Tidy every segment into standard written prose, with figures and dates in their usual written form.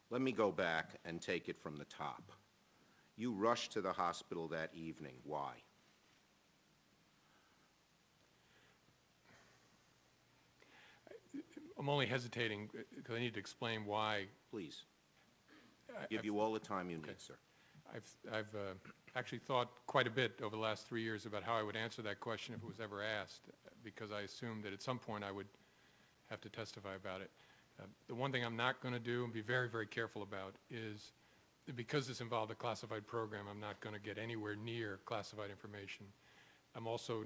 Let me go back and take it from the top. You rushed to the hospital that evening. Why? I'm only hesitating because I need to explain why. Please. I'll give you all the time you need, sir. I've actually thought quite a bit over the last 3 years about how I would answer that question if it was ever asked, because I assumed that at some point I would have to testify about it. The one thing I'm not going to do and be very, very careful about is, because this involved a classified program, I'm not going to get anywhere near classified information. I'm also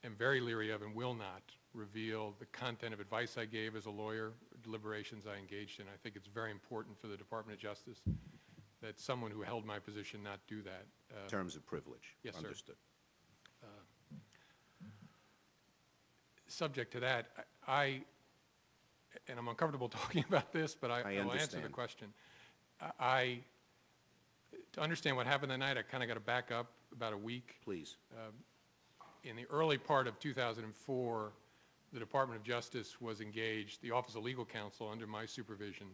am very leery of and will not reveal the content of advice I gave as a lawyer, deliberations I engaged in. I think it's very important for the Department of Justice that someone who held my position not do that. In terms of privilege. Yes, sir. Understood. Subject to that, and I'm uncomfortable talking about this, but I will answer the question. To understand what happened that night, I kind of got to back up about a week. Please. In the early part of 2004, the Department of Justice was engaged, the Office of Legal Counsel under my supervision,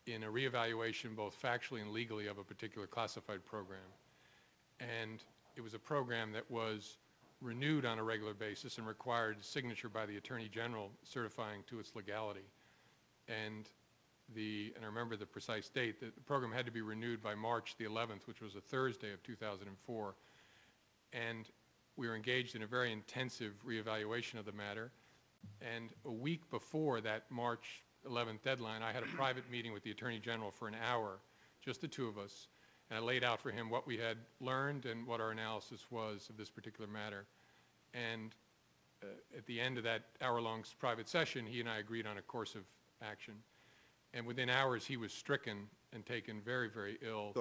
in a reevaluation both factually and legally of a particular classified program. And it was a program that was renewed on a regular basis and required signature by the Attorney General certifying to its legality. And I remember the precise date, the program had to be renewed by March the 11th, which was a Thursday of 2004. And we were engaged in a very intensive reevaluation of the matter. And a week before that March 11th deadline, I had a private meeting with the Attorney General for an hour, just the two of us, and I laid out for him what we had learned and what our analysis was of this particular matter. And at the end of that hour-long private session, he and I agreed on a course of action. And within hours, he was stricken and taken very, very ill.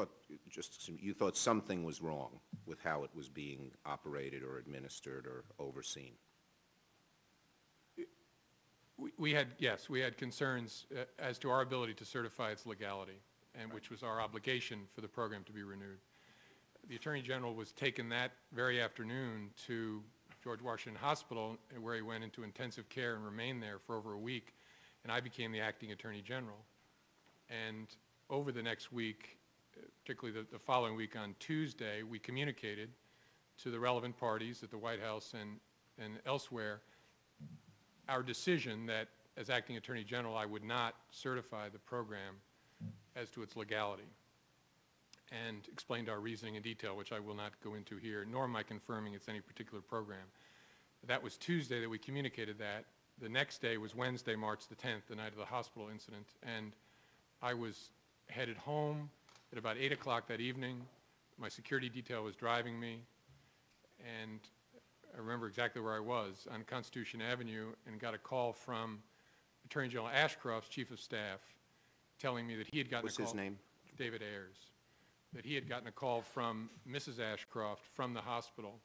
You thought something was wrong with how it was being operated or administered or overseen? We had concerns as to our ability to certify its legality, and which was our obligation for the program to be renewed. The Attorney General was taken that very afternoon to George Washington Hospital, where he went into intensive care and remained there for over a week, and I became the acting Attorney General. And over the next week, particularly the following week on Tuesday, we communicated to the relevant parties at the White House and elsewhere our decision that as acting Attorney General, I would not certify the program as to its legality, and explained our reasoning in detail, which I will not go into here, nor am I confirming it's any particular program. That was Tuesday that we communicated that. The next day was Wednesday, March the 10th, the night of the hospital incident, and I was headed home at about 8 o'clock that evening. My security detail was driving me, and I remember exactly where I was on Constitution Avenue, and got a call from Attorney General Ashcroft's Chief of Staff telling me that he had gotten a call. What's his name? David Ayers. That he had gotten a call from Mrs. Ashcroft from the hospital.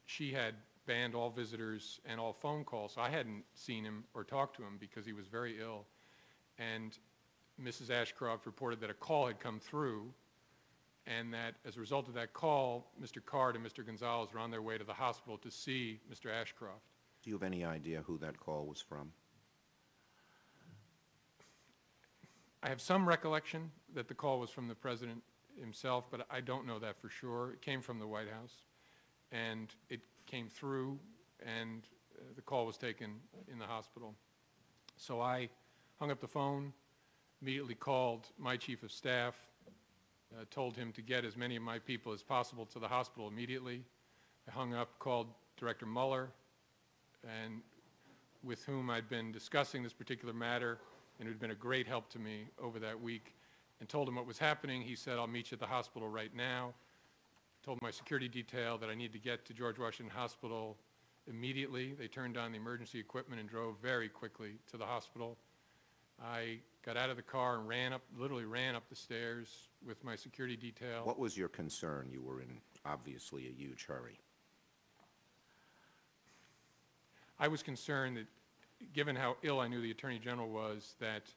She had banned all visitors and all phone calls, so I hadn't seen him or talked to him because he was very ill. And Mrs. Ashcroft reported that a call had come through, and that as a result of that call, Mr. Card and Mr. Gonzalez were on their way to the hospital to see Mr. Ashcroft. Do you have any idea who that call was from? I have some recollection that the call was from the President himself, but I don't know that for sure. It came from the White House, and it came through, and the call was taken in the hospital. So I hung up the phone, immediately called my Chief of Staff, told him to get as many of my people as possible to the hospital immediately. I hung up, called Director Mueller, and with whom I'd been discussing this particular matter, and who'd been a great help to me over that week, and told him what was happening. He said, "I'll meet you at the hospital right now." Told my security detail that I need to get to George Washington Hospital immediately. They turned on the emergency equipment and drove very quickly to the hospital. I got out of the car and literally ran up the stairs with my security detail. What was your concern? You were in obviously a huge hurry. I was concerned that, given how ill I knew the Attorney General was, that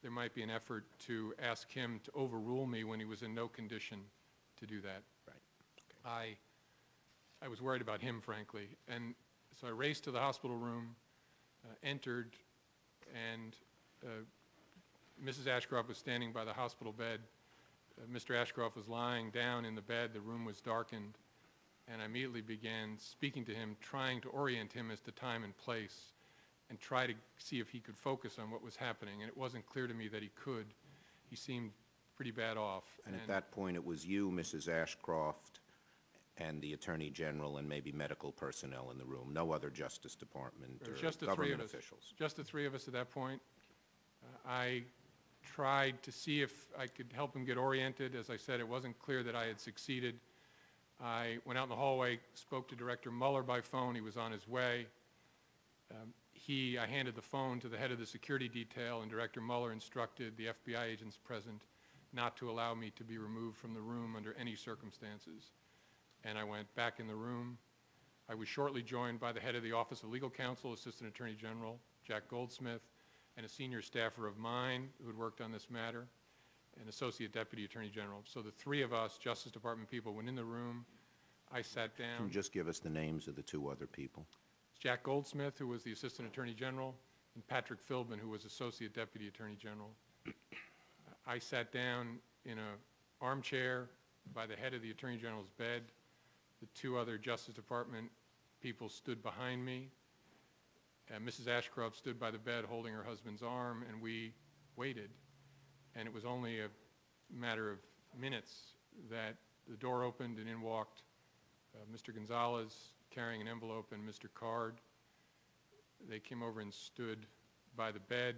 there might be an effort to ask him to overrule me when he was in no condition to do that. Right. Okay. I was worried about him, frankly, and so I raced to the hospital room, entered, and Mrs. Ashcroft was standing by the hospital bed. Mr. Ashcroft was lying down in the bed. The room was darkened. And I immediately began speaking to him, trying to orient him as to time and place and try to see if he could focus on what was happening. And it wasn't clear to me that he could. He seemed pretty bad off. And at that point, it was you, Mrs. Ashcroft, and the Attorney General and maybe medical personnel in the room, no other Justice Department or government officials. Just the three of us at that point. I tried to see if I could help him get oriented. As I said, it wasn't clear that I had succeeded. I went out in the hallway, spoke to Director Mueller by phone. He was on his way. I handed the phone to the head of the security detail, and Director Mueller instructed the FBI agents present not to allow me to be removed from the room under any circumstances. And I went back in the room. I was shortly joined by the head of the Office of Legal Counsel, Assistant Attorney General Jack Goldsmith, and a senior staffer of mine who had worked on this matter, an Associate Deputy Attorney General. So the three of us, Justice Department people, went in the room. I sat down. Can you just give us the names of the two other people? Jack Goldsmith, who was the Assistant Attorney General, and Patrick Philbin, who was Associate Deputy Attorney General. I sat down in an armchair by the head of the Attorney General's bed. The two other Justice Department people stood behind me. Mrs. Ashcroft stood by the bed holding her husband's arm, and we waited. And it was only a matter of minutes that the door opened and in walked Mr. Gonzalez carrying an envelope and Mr. Card. They came over and stood by the bed,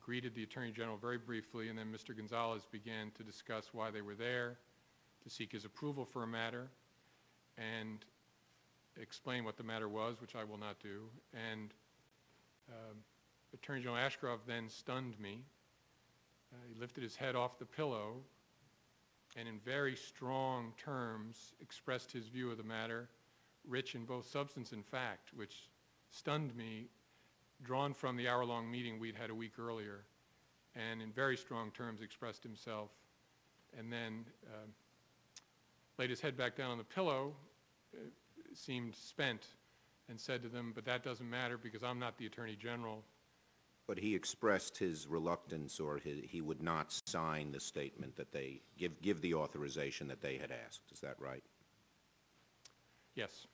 greeted the Attorney General very briefly, and then Mr. Gonzalez began to discuss why they were there, to seek his approval for a matter, and explain what the matter was, which I will not do. And Attorney General Ashcroft then stunned me. He lifted his head off the pillow and in very strong terms expressed his view of the matter, rich in both substance and fact, which stunned me, drawn from the hour-long meeting we'd had a week earlier, and in very strong terms expressed himself, and then laid his head back down on the pillow, seemed spent, and said to them, "But that doesn't matter because I'm not the Attorney General." But he expressed his reluctance, or he would not sign the statement that they give the authorization that they had asked. Is that right? Yes.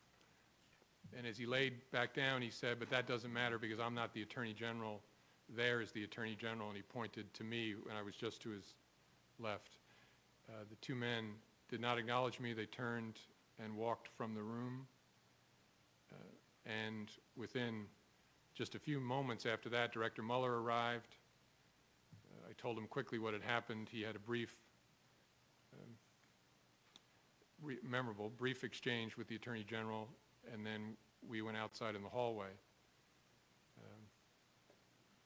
And as he laid back down, he said, "But that doesn't matter because I'm not the Attorney General. There is the Attorney General," and he pointed to me when I was just to his left. The two men did not acknowledge me. They turned and walked from the room. And within just a few moments after that, Director Mueller arrived. I told him quickly what had happened. He had a brief, memorable, brief exchange with the Attorney General, and then we went outside in the hallway.